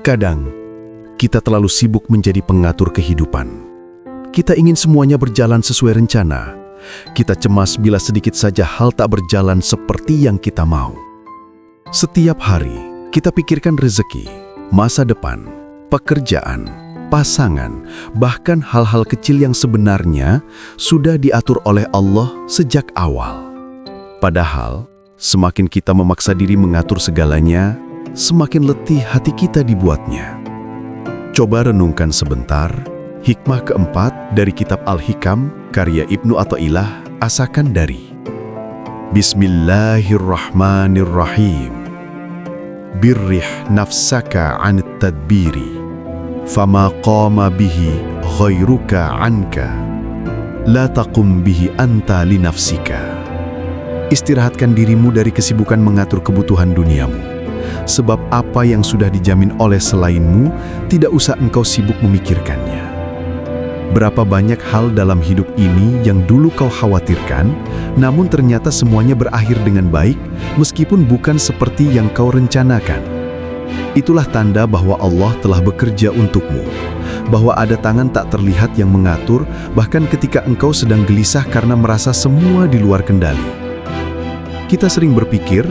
Kadang, kita terlalu sibuk menjadi pengatur kehidupan. Kita ingin semuanya berjalan sesuai rencana. Kita cemas bila sedikit saja hal tak berjalan seperti yang kita mau. Setiap hari, kita pikirkan rezeki, masa depan, pekerjaan, pasangan, bahkan hal-hal kecil yang sebenarnya sudah diatur oleh Allah sejak awal. Padahal, semakin kita memaksa diri mengatur segalanya, semakin letih hati kita dibuatnya. Coba renungkan sebentar, hikmah keempat dari kitab Al-Hikam, karya Ibnu Athaillah, asakan dari Bismillahirrahmanirrahim. Birrih nafsaka anit tadbiri, fama qama bihi ghairuka anka, la taqum bihi anta li nafsika. Istirahatkan dirimu dari kesibukan mengatur kebutuhan duniamu. Sebab apa yang sudah dijamin oleh selainmu, tidak usah engkau sibuk memikirkannya. Berapa banyak hal dalam hidup ini yang dulu kau khawatirkan, namun ternyata semuanya berakhir dengan baik, meskipun bukan seperti yang kau rencanakan. Itulah tanda bahwa Allah telah bekerja untukmu, bahwa ada tangan tak terlihat yang mengatur, bahkan ketika engkau sedang gelisah karena merasa semua di luar kendali. Kita sering berpikir,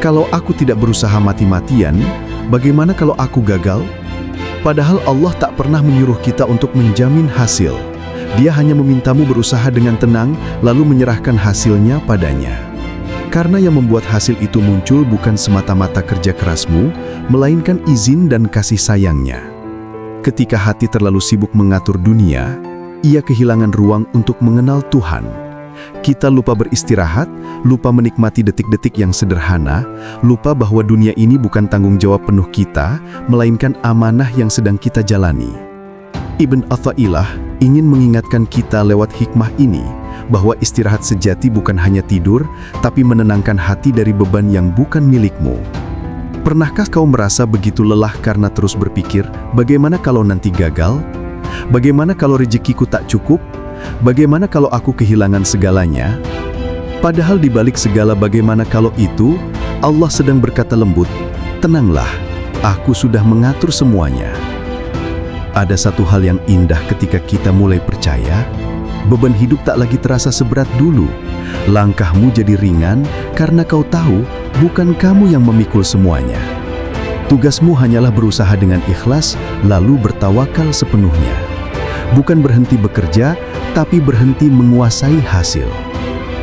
kalau aku tidak berusaha mati-matian, bagaimana kalau aku gagal? Padahal Allah tak pernah menyuruh kita untuk menjamin hasil. Dia hanya memintamu berusaha dengan tenang, lalu menyerahkan hasilnya padanya. Karena yang membuat hasil itu muncul bukan semata-mata kerja kerasmu, melainkan izin dan kasih sayangnya. Ketika hati terlalu sibuk mengatur dunia, ia kehilangan ruang untuk mengenal Tuhan. Kita lupa beristirahat, lupa menikmati detik-detik yang sederhana, lupa bahwa dunia ini bukan tanggung jawab penuh kita, melainkan amanah yang sedang kita jalani. Ibn Athaillah ingin mengingatkan kita lewat hikmah ini, bahwa istirahat sejati bukan hanya tidur, tapi menenangkan hati dari beban yang bukan milikmu. Pernahkah kau merasa begitu lelah karena terus berpikir, bagaimana kalau nanti gagal? Bagaimana kalau rezekiku tak cukup? Bagaimana kalau aku kehilangan segalanya? Padahal di balik segala bagaimana kalau itu, Allah sedang berkata lembut, tenanglah, aku sudah mengatur semuanya. Ada satu hal yang indah ketika kita mulai percaya, beban hidup tak lagi terasa seberat dulu. Langkahmu jadi ringan karena kau tahu bukan kamu yang memikul semuanya. Tugasmu hanyalah berusaha dengan ikhlas, lalu bertawakal sepenuhnya. Bukan berhenti bekerja, tapi berhenti menguasai hasil.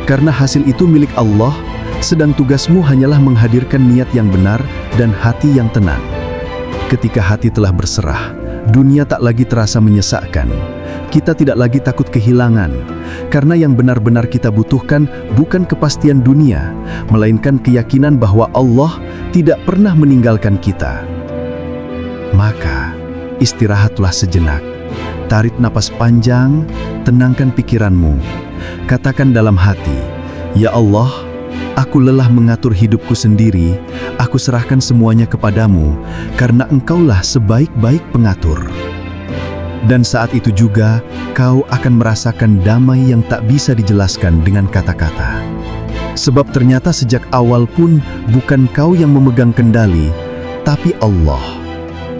Karena hasil itu milik Allah, sedang tugasmu hanyalah menghadirkan niat yang benar dan hati yang tenang. Ketika hati telah berserah, dunia tak lagi terasa menyesakkan. Kita tidak lagi takut kehilangan, karena yang benar-benar kita butuhkan bukan kepastian dunia, melainkan keyakinan bahwa Allah tidak pernah meninggalkan kita. Maka, istirahatlah sejenak. Tarik napas panjang, tenangkan pikiranmu. Katakan dalam hati, ya Allah, aku lelah mengatur hidupku sendiri, aku serahkan semuanya kepadamu, karena Engkaulah sebaik-baik pengatur. Dan saat itu juga, kau akan merasakan damai yang tak bisa dijelaskan dengan kata-kata. Sebab ternyata sejak awal pun bukan kau yang memegang kendali, tapi Allah.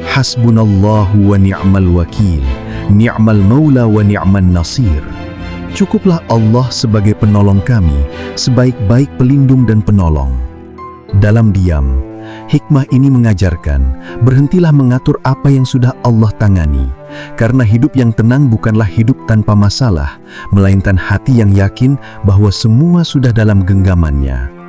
Hasbunallahu wa ni'mal wakil, ni'mal maula wa ni'man nasir. Cukuplah Allah sebagai penolong kami, sebaik-baik pelindung dan penolong. Dalam diam, hikmah ini mengajarkan, berhentilah mengatur apa yang sudah Allah tangani, karena hidup yang tenang bukanlah hidup tanpa masalah, melainkan hati yang yakin bahwa semua sudah dalam genggamannya.